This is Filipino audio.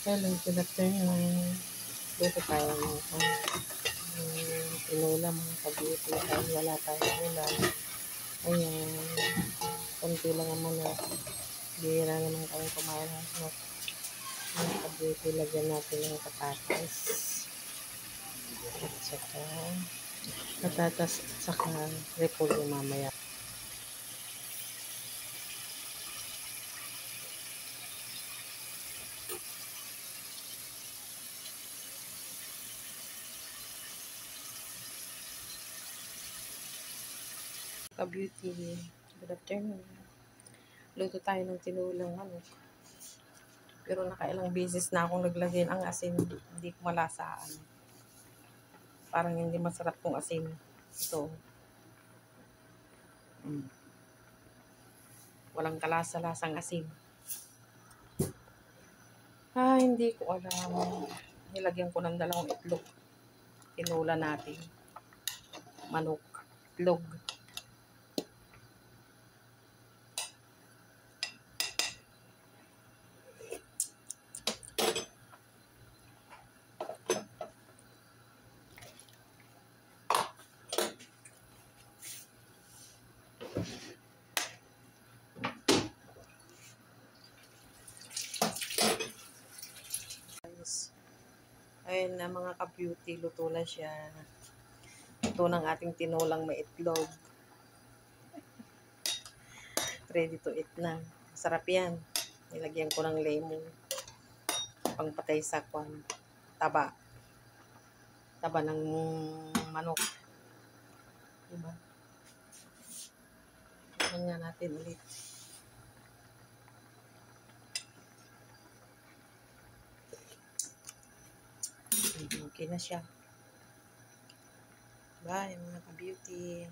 Hello, good afternoon. Dito tayo ng inulam mga kabuti dahil wala tayong ulam. Ayan, konti lang naman na bihira naman kami kumain ng mga kabuti. Lagyan natin ng patatas at saka patatas at saka repolyo mamaya. Ka-beauty, good afternoon. Luto tayo ng tinulang manok. Pero nakailang beses na akong naglagay ang asin, hindi ko malasaan. Parang hindi masarap tong asin. Ito. Walang kalasa-lasang asin. Hindi ko alam. Nilagyan ko ng 2 itlog. Tinula natin. Manok. Itlog. Ayun na mga ka-beauty, luto na siya. Ito ng ating tinulang may itlog. Ready to eat na. Sarap yan. Nilagyan ko ng lemon. Pangpatay sa taba. Taba ng manok. Diba? Tignan nga natin ulit. Okay na siya. Bye mga ka-beauty.